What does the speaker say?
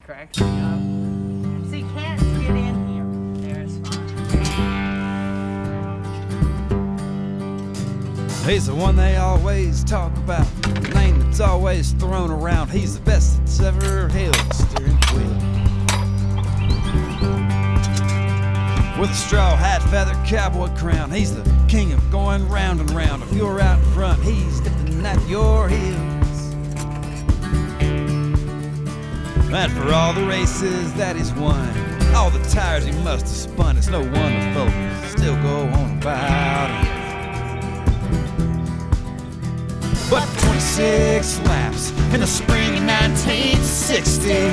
cracks me up. So you can't get in here. There, it's fine. He's the one they always talk about, the name that's always thrown around. He's the best that's ever held a steering wheel. With a straw hat, feather cowboy crown, he's the king of going round and round. If you're out in front, he's dipping at your heels. And for all the races that he's won, all the tires he must have spun, it's no wonder folks still go on about him. But 26 laps in the spring of 1960,